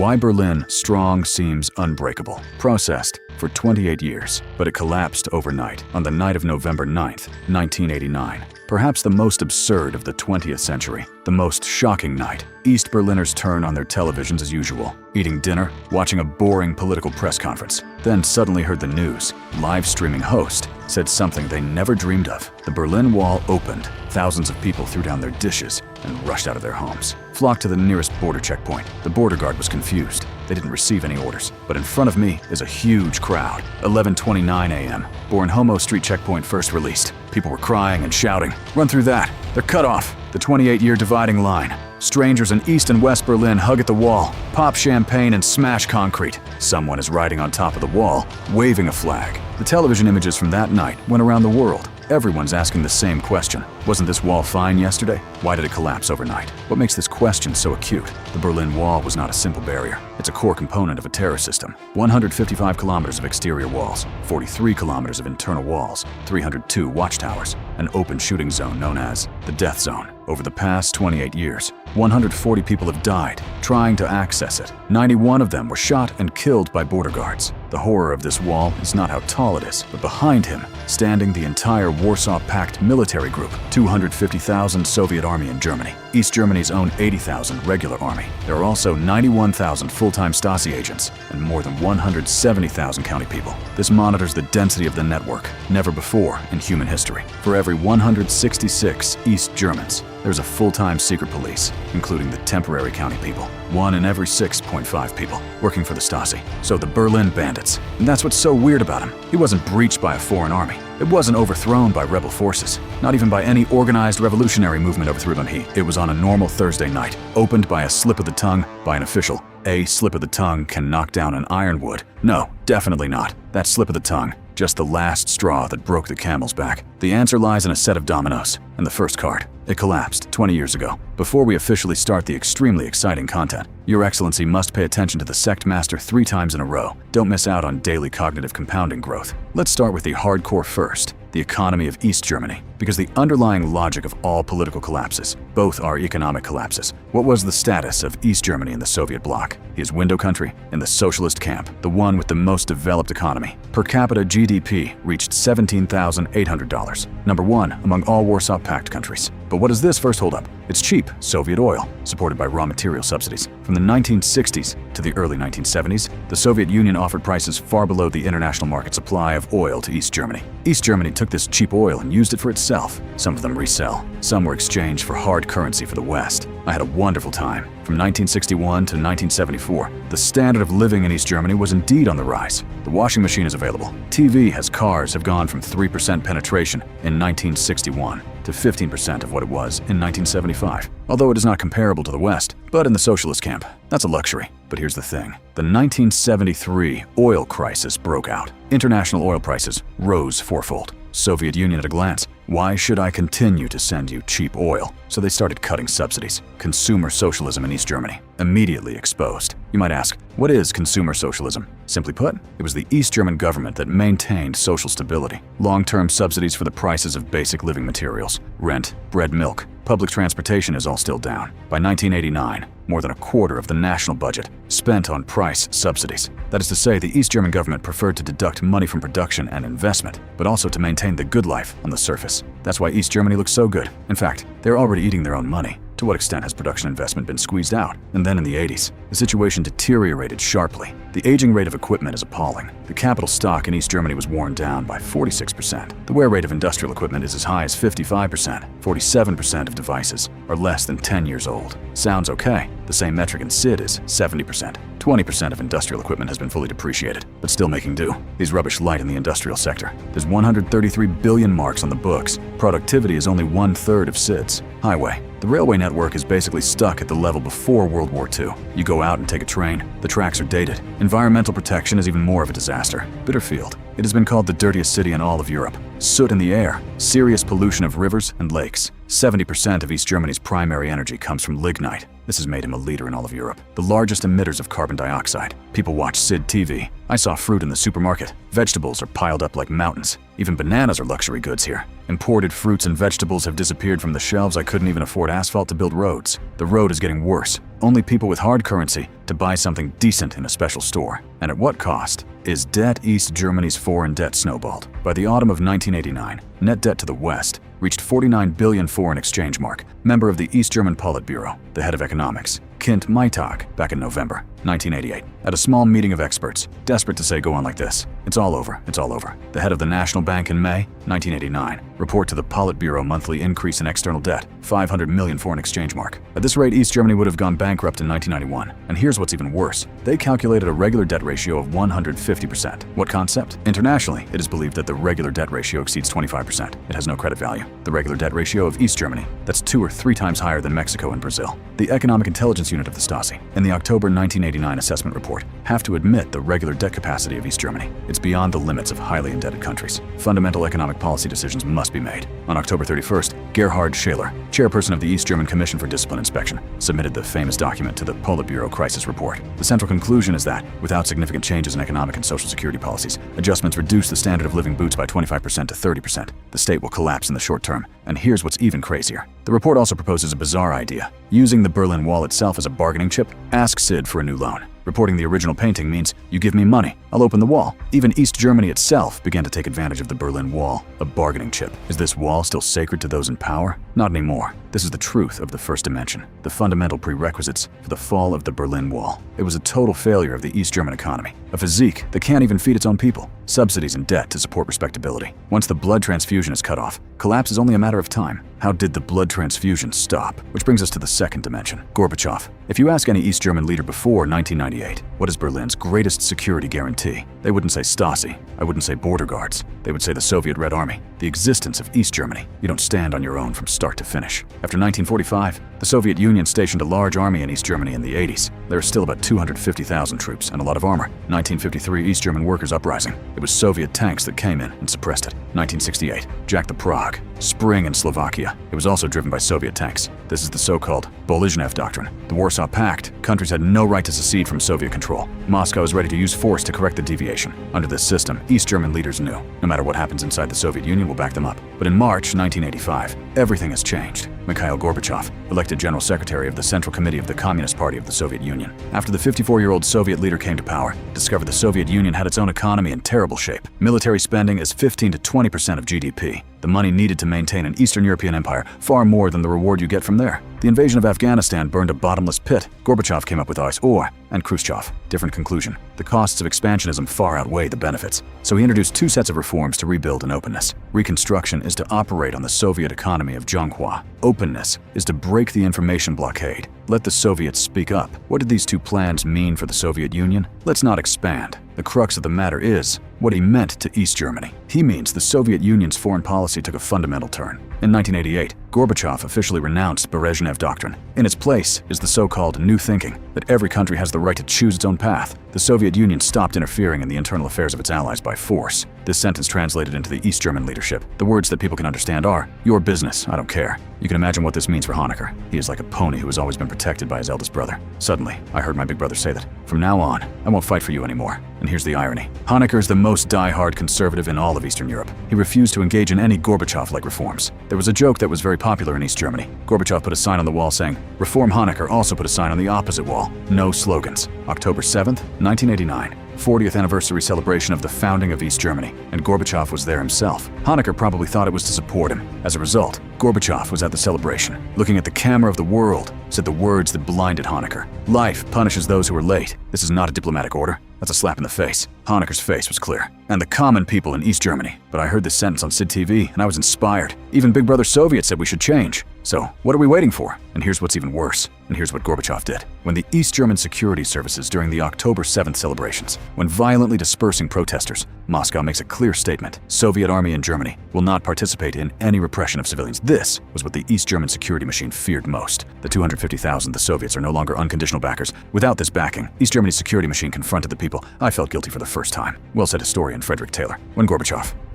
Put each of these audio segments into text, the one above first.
Why Berlin strong seems unbreakable. Processed for 28 years, but it collapsed overnight on the night of November 9th, 1989. Perhaps the most absurd of the 20th century, the most shocking night. East Berliners turn on their televisions as usual, eating dinner, watching a boring political press conference. Then suddenly heard the news. Live streaming host said something they never dreamed of. The Berlin Wall opened. Thousands of people threw down their dishes and rushed out of their homes. Flocked to the nearest border checkpoint. The border guard was confused. They didn't receive any orders. But in front of me is a huge crowd. 11:29 a.m. Bornholm Street checkpoint first released. People were crying and shouting. Run through that. They're cut off. The 28-year dividing line. Strangers in East and West Berlin hug at the wall, pop champagne and smash concrete. Someone is riding on top of the wall, waving a flag. The television images from that night went around the world. Everyone's asking the same question. Wasn't this wall fine yesterday? Why did it collapse overnight? What makes this question so acute? The Berlin Wall was not a simple barrier. It's a core component of a terror system. 155 kilometers of exterior walls, 43 kilometers of internal walls, 302 watchtowers, an open shooting zone known as the Death Zone. Over the past 28 years, 140 people have died trying to access it. 91 of them were shot and killed by border guards. The horror of this wall is not how tall it is, but behind him, standing the entire Warsaw Pact military group, 250,000 Soviet army in Germany, East Germany's own 80,000 regular army. There are also 91,000 full-time Stasi agents and more than 170,000 county people. This monitors the density of the network, never before in human history. For every 166 East Germans, there's a full-time secret police, including the temporary county people. 1 in every 6.5 people working for the Stasi. So the Berlin Bandits. And that's what's so weird about him. He wasn't breached by a foreign army. It wasn't overthrown by rebel forces. Not even by any organized revolutionary movement overthrew them. It was on a normal Thursday night, opened by a slip of the tongue by an official. A slip of the tongue can knock down an ironwood. No, definitely not. That slip of the tongue, just the last straw that broke the camel's back. The answer lies in a set of dominoes, and the first card. It collapsed 20 years ago. Before we officially start the extremely exciting content, Your Excellency must pay attention to the Sect Master 3 times in a row. Don't miss out on daily cognitive compounding growth. Let's start with the hardcore first, the economy of East Germany, because the underlying logic of all political collapses, both are economic collapses. What was the status of East Germany in the Soviet bloc? He is window country in the socialist camp, the one with the most developed economy. Per capita GDP reached $17,800, number 1 among all Warsaw Pact countries. But what does this first hold up? It's cheap Soviet oil, supported by raw material subsidies. From the 1960s to the early 1970s, the Soviet Union offered prices far below the international market supply of oil to East Germany. East Germany took this cheap oil and used it for itself. Some of them resell. Some were exchanged for hard currency for the West. I had a wonderful time. From 1961 to 1974, the standard of living in East Germany was indeed on the rise. The washing machine is available. TV as cars have gone from 3% penetration in 1961 to 15% of what it was in 1975. Although it is not comparable to the West, but in the socialist camp, that's a luxury. But here's the thing. The 1973 oil crisis broke out. International oil prices rose fourfold. Soviet Union at a glance. Why should I continue to send you cheap oil? So they started cutting subsidies. Consumer socialism in East Germany, immediately exposed. You might ask, what is consumer socialism? Simply put, it was the East German government that maintained social stability. Long-term subsidies for the prices of basic living materials, rent, bread, milk. Public transportation is all still down. By 1989, more than a quarter of the national budget spent on price subsidies. That is to say, the East German government preferred to deduct money from production and investment, but also to maintain the good life on the surface. That's why East Germany looks so good. In fact, they're already eating their own money. To what extent has production investment been squeezed out? And then in the 80s, the situation deteriorated sharply. The aging rate of equipment is appalling. The capital stock in East Germany was worn down by 46%. The wear rate of industrial equipment is as high as 55%. 47% of devices are less than 10 years old. Sounds okay. The same metric in SID is 70%. 20% of industrial equipment has been fully depreciated, but still making do. These rubbish light in the industrial sector. There's 133 billion marks on the books. Productivity is only 1/3 of SID's. Highway. The railway network is basically stuck at the level before World War II. You go out and take a train. The tracks are dated. Environmental protection is even more of a disaster. Bitterfield. It has been called the dirtiest city in all of Europe. Soot in the air. Serious pollution of rivers and lakes. 70% of East Germany's primary energy comes from lignite. This has made him a leader in all of Europe. The largest emitters of carbon dioxide. People watch SID TV. I saw fruit in the supermarket. Vegetables are piled up like mountains. Even bananas are luxury goods here. Imported fruits and vegetables have disappeared from the shelves. I couldn't even afford asphalt to build roads. The road is getting worse. Only people with hard currency to buy something decent in a special store. And at what cost? Is debt East Germany's foreign debt snowballed? By the autumn of 1989, net debt to the West reached 49 billion foreign exchange mark. Member of the East German Politburo, the head of economics, Kind Maytag, back in November 1988, at a small meeting of experts, desperate to say go on like this. It's all over, it's all over. The head of the National Bank in May 1989, report to the Politburo monthly increase in external debt, 500 million foreign exchange mark. At this rate, East Germany would have gone bankrupt in 1991. And here's what's even worse. They calculated a regular debt ratio of 150%. What concept? Internationally, it is believed that the regular debt ratio exceeds 25%. It has no credit value. The regular debt ratio of East Germany, that's 2 or 3 times higher than Mexico and Brazil. The Economic Intelligence Unit of the Stasi, in the October 1989 assessment report, have to admit the regular debt capacity of East Germany. It's beyond the limits of highly indebted countries. Fundamental economic policy decisions must be made. On October 31st, Gerhard Schaler, chairperson of the East German Commission for Discipline Inspection, submitted the famous document to the Politburo Crisis Report. The central conclusion is that, without significant changes in economic and social security policies, adjustments reduce the standard of living boots by 25% to 30%. The state will collapse in the short term. And here's what's even crazier. The report also proposes a bizarre idea. Using the Berlin Wall itself as a bargaining chip, ask SID for a new loan. Reporting the original painting means, you give me money, I'll open the wall. Even East Germany itself began to take advantage of the Berlin Wall, a bargaining chip. Is this wall still sacred to those in power? Not anymore. This is the truth of the first dimension, the fundamental prerequisites for the fall of the Berlin Wall. It was a total failure of the East German economy, a physique that can't even feed its own people, subsidies and debt to support respectability. Once the blood transfusion is cut off, collapse is only a matter of time. How did the blood transfusion stop? Which brings us to the second dimension, Gorbachev. If you ask any East German leader before 1998, what is Berlin's greatest security guarantee? They wouldn't say Stasi, I wouldn't say border guards. They would say the Soviet Red Army, the existence of East Germany. You don't stand on your own from start to finish. After 1945, the Soviet Union stationed a large army in East Germany in the 80s. There are still about 250,000 troops and a lot of armor. 1953 East German workers' uprising. It was Soviet tanks that came in and suppressed it. 1968, Jack the Prague. Spring in Slovakia. It was also driven by Soviet tanks. This is the so-called Brezhnev Doctrine. The Warsaw Pact. Countries had no right to secede from Soviet control. Moscow is ready to use force to correct the deviation. Under this system, East German leaders knew, no matter what happens inside the Soviet Union will back them up. But in March 1985, everything has changed. Mikhail Gorbachev, elected General Secretary of the Central Committee of the Communist Party of the Soviet Union. After the 54-year-old Soviet leader came to power, discovered the Soviet Union had its own economy in terrible shape. Military spending is 15 to 20% of GDP. The money needed to maintain an Eastern European empire, far more than the reward you get from there. The invasion of Afghanistan burned a bottomless pit. Gorbachev came up with ice ore, and Khrushchev. Different conclusion. The costs of expansionism far outweigh the benefits. So he introduced 2 sets of reforms to rebuild an openness. Reconstruction is to operate on the Soviet economy of Zhonghua. Openness is to break the information blockade. Let the Soviets speak up. What did these 2 plans mean for the Soviet Union? Let's not expand. The crux of the matter is what he meant to East Germany. He means the Soviet Union's foreign policy took a fundamental turn. In 1988, Gorbachev officially renounced Brezhnev Doctrine. In its place is the so-called New Thinking, that every country has the right to choose its own path. The Soviet Union stopped interfering in the internal affairs of its allies by force. This sentence translated into the East German leadership. The words that people can understand are, your business, I don't care. You can imagine what this means for Honecker. He is like a pony who has always been protected by his eldest brother. Suddenly, I heard my big brother say that, from now on, I won't fight for you anymore. And here's the irony. Honecker is the most die-hard conservative in all of Eastern Europe. He refused to engage in any Gorbachev-like reforms. There was a joke that was very popular in East Germany. Gorbachev put a sign on the wall saying, Reform Honecker also put a sign on the opposite wall. No slogans. October 7th, 1989. 40th anniversary celebration of the founding of East Germany, and Gorbachev was there himself. Honecker probably thought it was to support him. As a result, Gorbachev was at the celebration, looking at the camera of the world, said the words that blinded Honecker. Life punishes those who are late. This is not a diplomatic order. That's a slap in the face. Honecker's face was clear. And the common people in East Germany. But I heard this sentence on SID TV, and I was inspired. Even Big Brother Soviet said we should change. So, what are we waiting for? And here's what's even worse. And here's what Gorbachev did. When the East German security services during the October 7th celebrations, when violently dispersing protesters, Moscow makes a clear statement. Soviet army in Germany will not participate in any repression of civilians. This was what the East German security machine feared most. The 250,000 the Soviets are no longer unconditional backers. Without this backing, East Germany's security machine confronted the people. I felt guilty for the first time. Well said historian Frederick Taylor. When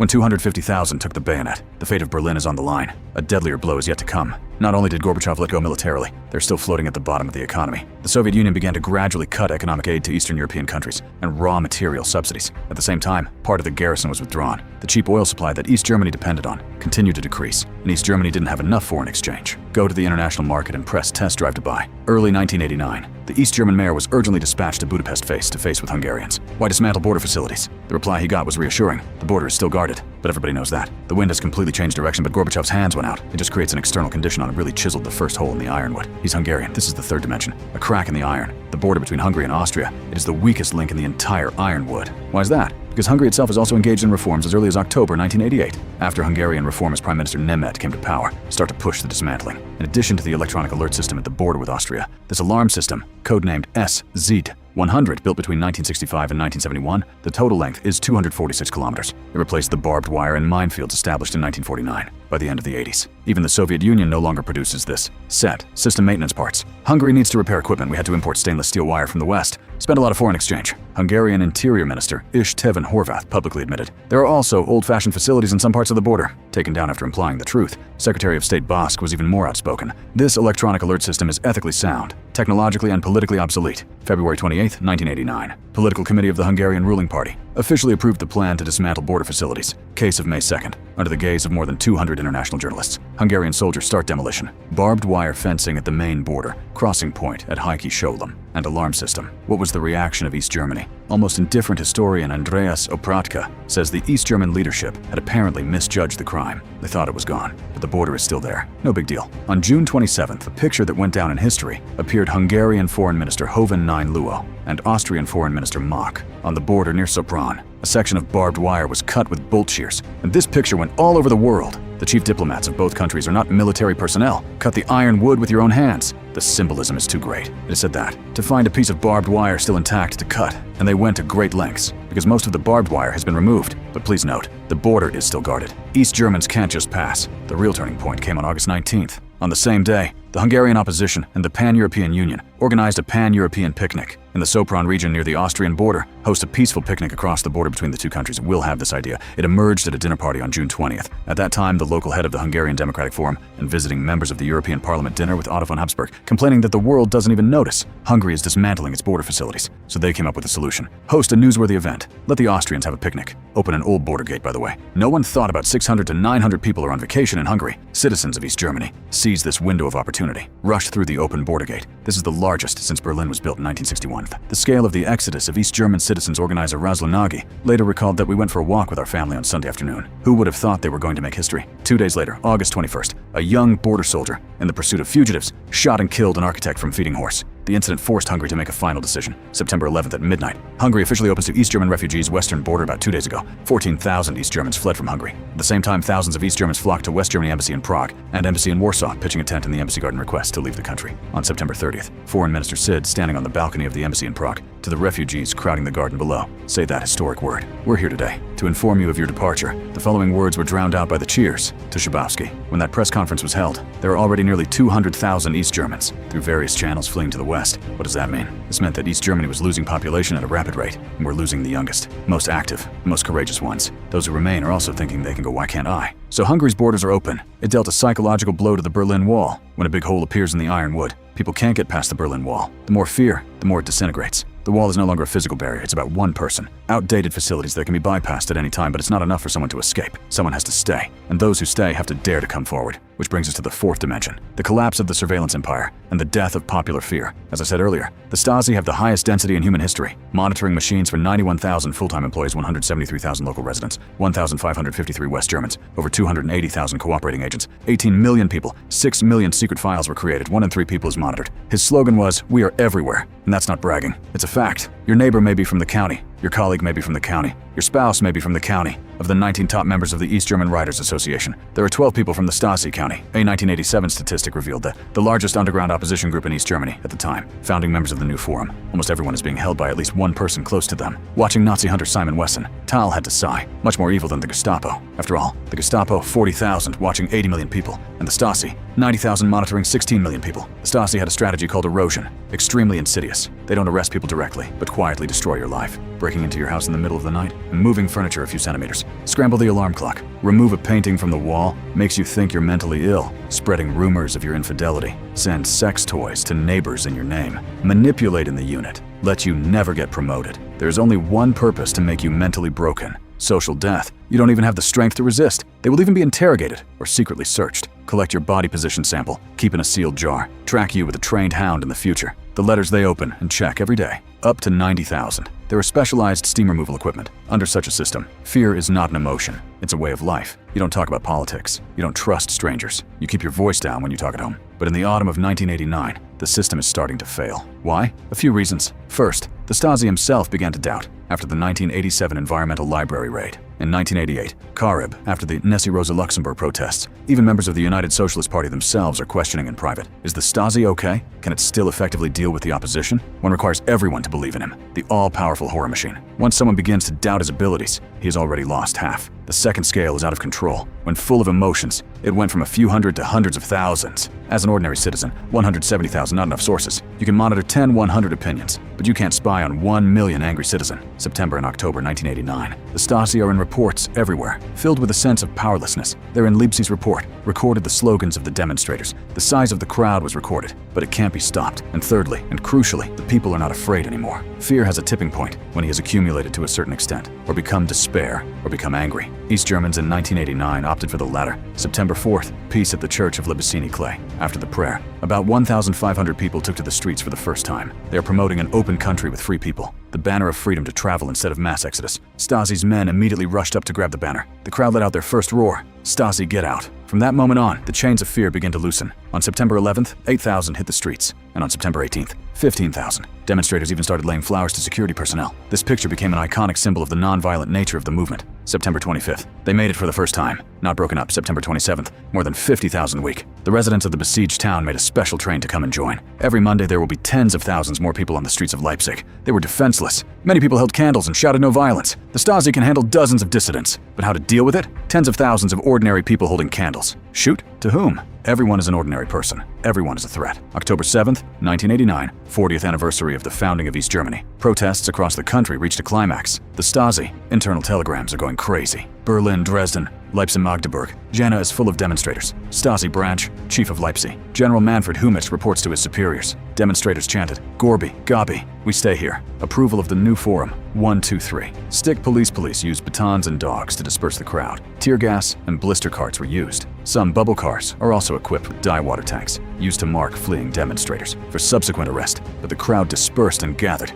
250,000 took the bayonet, the fate of Berlin is on the line. A deadlier blow is yet to come. Not only did Gorbachev let go militarily, there's still floating sitting at the bottom of the economy. The Soviet Union began to gradually cut economic aid to Eastern European countries and raw material subsidies. At the same time, part of the garrison was withdrawn. The cheap oil supply that East Germany depended on continued to decrease, and East Germany didn't have enough foreign exchange. Go to the international market and press test drive to buy. Early 1989, the East German mayor was urgently dispatched to Budapest face to face with Hungarians. Why dismantle border facilities? The reply he got was reassuring. The border is still guarded, but everybody knows that. The wind has completely changed direction, but Gorbachev's hands went out. It just creates an external condition on it, really chiseled the first hole in the ironwood. He's Hungarian. This is the third dimension. A crack in the iron. The border between Hungary and Austria. It is the weakest link in the entire ironwood. Why is that? Because Hungary itself is also engaged in reforms as early as October 1988, after Hungarian reformist Prime Minister Nemet came to power, start to push the dismantling. In addition to the electronic alert system at the border with Austria, this alarm system, codenamed SZ-100, built between 1965 and 1971, the total length is 246 kilometers. It replaced the barbed wire and minefields established in 1949. By the end of the 80s, even the Soviet Union no longer produces this set system maintenance parts. Hungary needs to repair equipment. We had to import stainless steel wire from the West. Spend a lot of foreign exchange. Hungarian Interior Minister István Horváth publicly admitted. There are also old-fashioned facilities in some parts of the border. Taken down after implying the truth, Secretary of State Bosk was even more outspoken. This electronic alert system is ethically sound, technologically and politically obsolete. February 28, 1989. Political Committee of the Hungarian ruling party officially approved the plan to dismantle border facilities. Case of May 2nd. Under the gaze of more than 200 international journalists, Hungarian soldiers start demolition. Barbed wire fencing at the main border, crossing point at Heiki Sholem, and alarm system. What was the reaction of East Germany? Almost indifferent historian Andreas Opratka says the East German leadership had apparently misjudged the crime. They thought it was gone, but the border is still there. No big deal. On June 27th, a picture that went down in history appeared Hungarian Foreign Minister Hoven Luo and Austrian Foreign Minister Mach on the border near Sopron. A section of barbed wire was cut with bolt shears, and this picture went all over the world. The chief diplomats of both countries are not military personnel. Cut the iron wood with your own hands. The symbolism is too great. It is said that to find a piece of barbed wire still intact to cut, and they went to great lengths, because most of the barbed wire has been removed. But please note, the border is still guarded. East Germans can't just pass. The real turning point came on August 19th. On the same day, the Hungarian opposition and the Pan-European Union organized a Pan-European picnic in the Sopron region near the Austrian border. Host a peaceful picnic across the border between the two countries. We'll have this idea. It emerged at a dinner party on June 20th. At that time, the local head of the Hungarian Democratic Forum and visiting members of the European Parliament dinner with Otto von Habsburg, complaining that the world doesn't even notice Hungary is dismantling its border facilities. So they came up with a solution. Host a newsworthy event. Let the Austrians have a picnic. Open an old border gate, by the way. No one thought about 600 to 900 people are on vacation in Hungary. Citizens of East Germany seize this window of opportunity. Rush through the open border gate. This is the largest since Berlin was built in 1961. The scale of the exodus of East German citizens, organizer Laszlo Nagy later recalled that we went for a walk with our family on Sunday afternoon. Who would have thought they were going to make history? 2 days later, August 21st, a young border soldier, in the pursuit of fugitives, shot and killed an architect from Feeding Horse. The incident forced Hungary to make a final decision. September 11th at midnight, Hungary officially opens to East German refugees' western border about 2 days ago. 14,000 East Germans fled from Hungary. At the same time, thousands of East Germans flocked to West Germany Embassy in Prague and Embassy in Warsaw, pitching a tent in the embassy garden request to leave the country. On September 30th, Foreign Minister Sid, standing on the balcony of the embassy in Prague, to the refugees crowding the garden below, say that historic word. We're here today to inform you of your departure. The following words were drowned out by the cheers to Schabowski. When that press conference was held, there were already nearly 200,000 East Germans through various channels fleeing to the west. What does that mean? This meant that East Germany was losing population at a rapid rate, and we're losing the youngest, most active, most courageous ones. Those who remain are also thinking they can go, why can't I? So Hungary's borders are open. It dealt a psychological blow to the Berlin Wall. When a big hole appears in the iron wood, people can't get past the Berlin Wall. The more fear, the more it disintegrates. The wall is no longer a physical barrier, it's about one person. Outdated facilities that can be bypassed at any time, but it's not enough for someone to escape. Someone has to stay, and those who stay have to dare to come forward. Which brings us to the fourth dimension, the collapse of the surveillance empire and the death of popular fear. As I said earlier, the Stasi have the highest density in human history, monitoring machines for 91,000 full-time employees, 173,000 local residents, 1,553 West Germans, over 280,000 cooperating agents, 18 million people, 6 million secret files were created, 1 in 3 people is monitored. His slogan was, "We are everywhere," and that's not bragging. It's a fact. Your neighbor may be from the county, your colleague may be from the county, your spouse may be from the county. Of the 19 top members of the East German Writers Association, there are 12 people from the Stasi county. A 1987 statistic revealed that the largest underground opposition group in East Germany at the time, founding members of the new forum. Almost everyone is being held by at least one person close to them. Watching Nazi hunter Simon Wesson, Tal had to sigh. Much more evil than the Gestapo. After all, the Gestapo, 40,000 watching 80 million people, and the Stasi, 90,000 monitoring 16 million people. The Stasi had a strategy called erosion. extremely insidious. They don't arrest people directly, but quietly destroy your life, breaking into your house in the middle of the night and moving furniture a few centimeters. Scramble the alarm clock, remove a painting from the wall, makes you think you're mentally ill, spreading rumors of your infidelity, send sex toys to neighbors in your name, manipulate in the unit, let you never get promoted. There's only one purpose to make you mentally broken: social death. You don't even have the strength to resist. They will even be interrogated or secretly searched. Collect your body position sample, keep in a sealed jar, track you with a trained hound in the future. The letters they open and check every day. Up to 90,000. There is specialized steam removal equipment. Under such a system, fear is not an emotion. It's a way of life. You don't talk about politics. You don't trust strangers. You keep your voice down when you talk at home. But in the autumn of 1989, the system is starting to fail. Why? A few reasons. First, the Stasi himself began to doubt after the 1987 Environmental Library raid. In 1988, Karib, after the Nessie Rosa Luxemburg protests, even members of the United Socialist Party themselves are questioning in private. Is the Stasi okay? Can it still effectively deal with the opposition? One requires everyone to believe in him, the all-powerful horror machine. Once someone begins to doubt his abilities, he has already lost half. The second scale is out of control. When full of emotions, it went from a few hundred to hundreds of thousands. As an ordinary citizen, 170,000 not enough sources. You can monitor 10 100 opinions, but you can't spy on 1 million angry citizen. September and October 1989. The Stasi are in reports everywhere, filled with a sense of powerlessness. They're in Leipzig's report, recorded the slogans of the demonstrators. The size of the crowd was recorded, but it can't be stopped. And thirdly, and crucially, the people are not afraid anymore. Fear has a tipping point when he has accumulated to a certain extent, or become despair, or become angry. East Germans in 1989 opted for the latter. September 4th, peace at the Church of Libicini Clay. After the prayer, about 1,500 people took to the streets for the first time. They are promoting an open country with free people, the banner of freedom to travel instead of mass exodus. Stasi's men immediately rushed up to grab the banner. The crowd let out their first roar: "Stasi, get out!" From that moment on, the chains of fear began to loosen. On September 11th, 8,000 hit the streets, and on September 18th, 15,000. Demonstrators even started laying flowers to security personnel. This picture became an iconic symbol of the non-violent nature of the movement. September 25th, they made it for the first time. Not broken up. September 27th, more than 50,000 week. The residents of the besieged town made a special train to come and join. Every Monday there will be tens of thousands more people on the streets of Leipzig. They were defenseless. Many people held candles and shouted no violence. The Stasi can handle dozens of dissidents, but how to deal with it? Tens of thousands of ordinary people holding candles. Shoot? To whom? Everyone is an ordinary person. Everyone is a threat. October 7th, 1989, 40th anniversary of the founding of East Germany. Protests across the country reached a climax. The Stasi, internal telegrams are going crazy. Berlin, Dresden, Leipzig, Magdeburg. Jena is full of demonstrators. Stasi branch, chief of Leipzig. General Manfred Humitz reports to his superiors. Demonstrators chanted, "Gorby, Gabi, we stay here." Approval of the new forum, 123. Stick police used batons and dogs to disperse the crowd. Tear gas and blister carts were used. Some bubble cars are also equipped with dye water tanks, used to mark fleeing demonstrators for subsequent arrest. But the crowd dispersed and gathered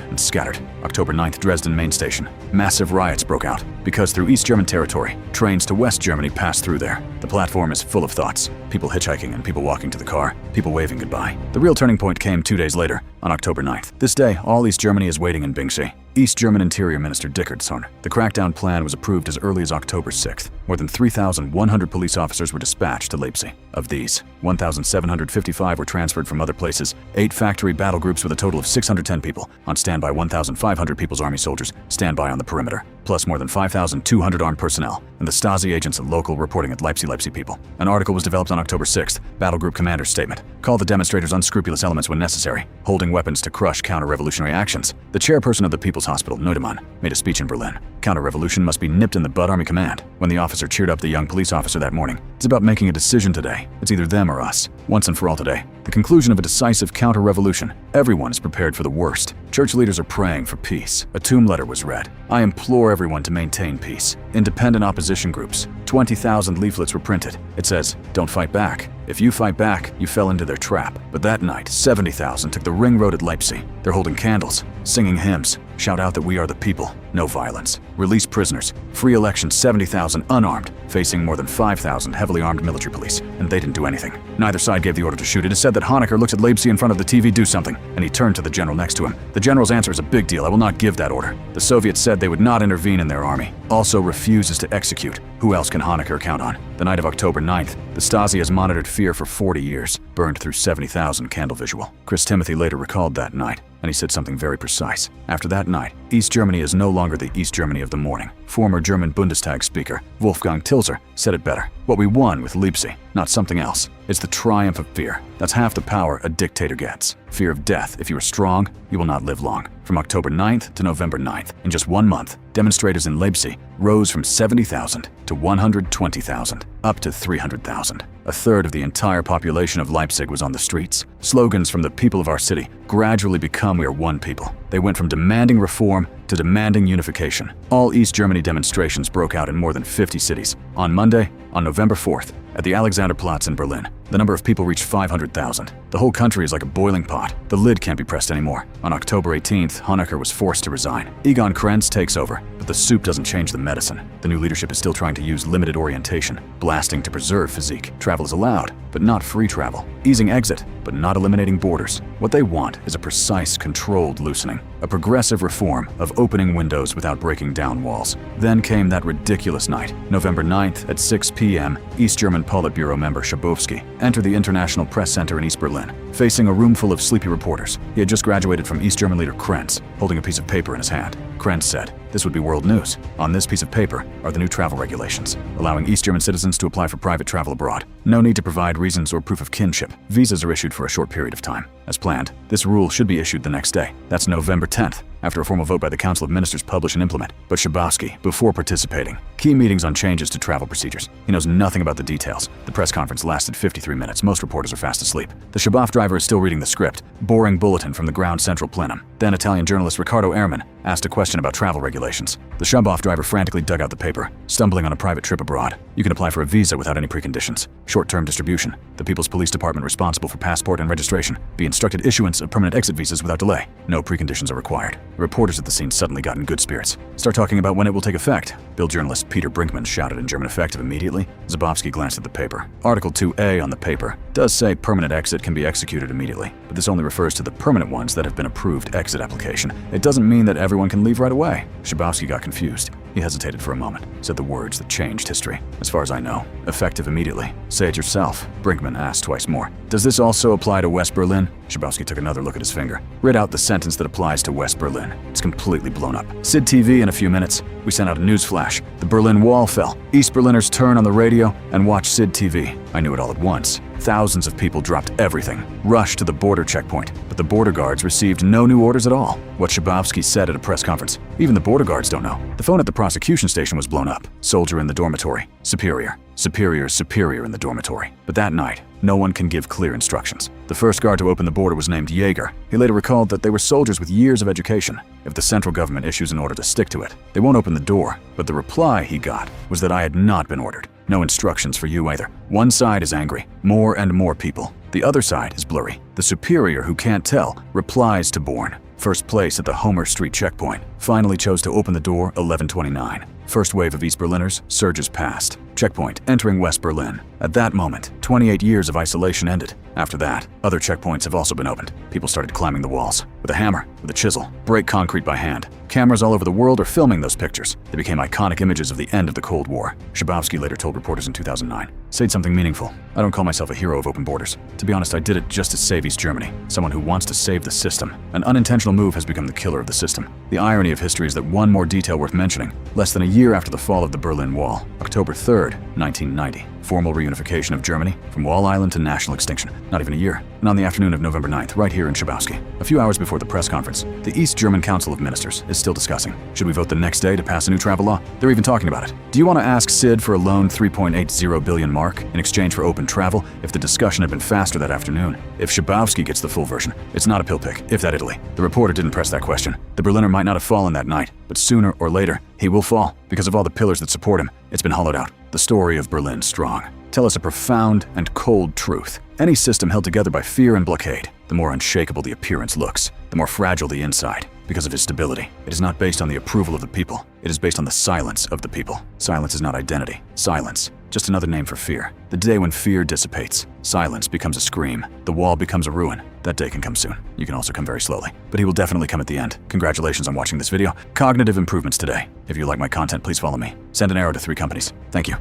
and scattered. October 9th, Dresden main station. Massive riots broke out because through East German territory, trains to West Germany pass through there. The platform is full of thoughts. People hitchhiking and people walking to the car, people waving goodbye. The real turning point came 2 days later, on October 9th. This day, all East Germany is waiting in Bingsee. East German Interior Minister Dickertson. The crackdown plan was approved as early as October 6th. More than 3,100 police officers were dispatched to Leipzig. Of these, 1,755 were transferred from other places. 8 factory battle groups with a total of 610 people. On standby, 1,500 People's Army soldiers standby on the perimeter, plus more than 5,200 armed personnel, and the Stasi agents and local reporting at Leipzig people. An article was developed on October 6th. Battle Group Commander's statement. Call the demonstrators unscrupulous elements when necessary, holding weapons to crush counter-revolutionary actions. The chairperson of the People's Hospital, Neudemann, made a speech in Berlin. Counter-revolution must be nipped in the bud, Army Command. When the officer cheered up the young police officer that morning, it's about making a decision today. It's either them or us. Once and for all today. The conclusion of a decisive counter-revolution. Everyone is prepared for the worst. Church leaders are praying for peace. A tomb letter was read. I implore everyone to maintain peace. Independent opposition groups. 20,000 leaflets were printed. It says, don't fight back. If you fight back, you fell into their trap. But that night, 70,000 took the ring road at Leipzig. They're holding candles, singing hymns. Shout out that we are the people. No violence. Release prisoners. Free elections, 70,000 unarmed, facing more than 5,000 heavily armed military police. And they didn't do anything. Neither side gave the order to shoot. It is said that Honecker looked at Leipzig in front of the TV, do something, and he turned to the general next to him. The general's answer is a big deal. I will not give that order. The Soviets said they would not intervene in their army. Also refuses to execute. Who else can Honecker count on? The night of October 9th, the Stasi has monitored fear for 40 years, burned through 70,000 candle visual. Chris Timothy later recalled that night, and he said something very precise. After that night, East Germany is no longer the East Germany of the morning. Former German Bundestag speaker Wolfgang Tilzer said it better. What we won with Leipzig not something else. It's the triumph of fear. That's half the power a dictator gets. Fear of death. If you are strong, you will not live long. From October 9th to November 9th, in just 1 month, demonstrators in Leipzig rose from 70,000 to 120,000, up to 300,000. A third of the entire population of Leipzig was on the streets. Slogans from the people of our city gradually become "We are one people." They went from demanding reform to demanding unification. All East Germany demonstrations broke out in more than 50 cities. On Monday, on November 4th, at the Alexanderplatz in Berlin, the number of people reached 500,000. The whole country is like a boiling pot. The lid can't be pressed anymore. On October 18th, Honecker was forced to resign. Egon Krenz takes over, but the soup doesn't change the medicine. The new leadership is still trying to use limited orientation, blasting to preserve physique. Travel is allowed, but not free travel. Easing exit, but not eliminating borders. What they want is a precise, controlled loosening. A progressive reform of opening windows without breaking down walls. Then came that ridiculous night. November 9th at 6 p.m., East German Politburo member Schabowski entered the International Press Center in East Berlin, facing a room full of sleepy reporters. He had just graduated from East German leader Krenz, holding a piece of paper in his hand. Krenz said, "This would be world news. On this piece of paper are the new travel regulations, allowing East German citizens to apply for private travel abroad. No need to provide reasons or proof of kinship. Visas are issued for a short period of time. As planned, this rule should be issued the next day." That's November 10th, after a formal vote by the Council of Ministers publish and implement. But Schabowski, before participating, key meetings on changes to travel procedures. He knows nothing about the details. The press conference lasted 53 minutes. Most reporters are fast asleep. The Schaboff driver is still reading the script, boring bulletin from the ground central plenum. Then Italian journalist Riccardo Ehrman asked a question about travel regulations. The Schaboff driver frantically dug out the paper, stumbling on a private trip abroad. You can apply for a visa without any preconditions. Short-term distribution. The People's Police Department responsible for passport and registration. Be instructed issuance of permanent exit visas without delay. No preconditions are required. The reporters at the scene suddenly got in good spirits. Start talking about when it will take effect. Bill journalist Peter Brinkman shouted in German, effective immediately. Zabowski glanced at the paper. Article 2A on the paper does say permanent exit can be executed immediately, but this only refers to the permanent ones that have been approved exit application. It doesn't mean that everyone can leave right away. Schabowski got confused. He hesitated for a moment, said the words that changed history. As far as I know, effective immediately. Say it yourself. Brinkman asked twice more. Does this also apply to West Berlin? Schabowski took another look at his finger. Read out the sentence that applies to West Berlin. It's completely blown up. Sid TV in a few minutes. We sent out a news flash. The Berlin Wall fell. East Berliners turn on the radio and watch Sid TV. I knew it all at once. Thousands of people dropped everything, rushed to the border checkpoint, but the border guards received no new orders at all. What Schabowski said at a press conference. Even the border guards don't know. The phone at the prosecution station was blown up. Soldier in the dormitory. Superior. Superior in the dormitory. But that night, no one can give clear instructions. The first guard to open the border was named Jaeger. He later recalled that they were soldiers with years of education. If the central government issues an order to stick to it, they won't open the door. But the reply he got was that I had not been ordered. No instructions for you either. One side is angry. More and more people. The other side is blurry. The superior who can't tell replies to Born. First place at the Homer Street checkpoint. Finally chose to open the door 11:29. First wave of East Berliners surges past. Checkpoint entering West Berlin. At that moment, 28 years of isolation ended. After that, other checkpoints have also been opened. People started climbing the walls. With a hammer, with a chisel, break concrete by hand. Cameras all over the world are filming those pictures. They became iconic images of the end of the Cold War. Schabowski later told reporters in 2009. Said something meaningful. I don't call myself a hero of open borders. To be honest, I did it just to save East Germany. Someone who wants to save the system. An unintentional move has become the killer of the system. The irony of history is that one more detail worth mentioning. Less than a year after the fall of the Berlin Wall, October 3rd, 1990. Formal reunification of Germany from Wall Island to national extinction. Not even a year. And on the afternoon of November 9th, right here in Schabowski, a few hours before the press conference, the East German Council of Ministers is still discussing. Should we vote the next day to pass a new travel law? They're even talking about it. Do you want to ask Sid for a loan 3.80 billion mark in exchange for open travel if the discussion had been faster that afternoon? If Schabowski gets the full version, it's not a pill pick, if that Italy. The reporter didn't press that question. The Berliner might not have fallen that night, but sooner or later, he will fall. Because of all the pillars that support him, it's been hollowed out. The story of Berlin Strong tell us a profound and cold truth. Any system held together by fear and blockade, the more unshakable the appearance looks, the more fragile the inside, because of its stability. It is not based on the approval of the people. It is based on the silence of the people. Silence is not identity. Silence, just another name for fear. The day when fear dissipates, silence becomes a scream. The wall becomes a ruin. That day can come soon. You can also come very slowly, but he will definitely come at the end. Congratulations on watching this video. Cognitive improvements today. If you like my content, please follow me. Send an arrow to 3 companies. Thank you.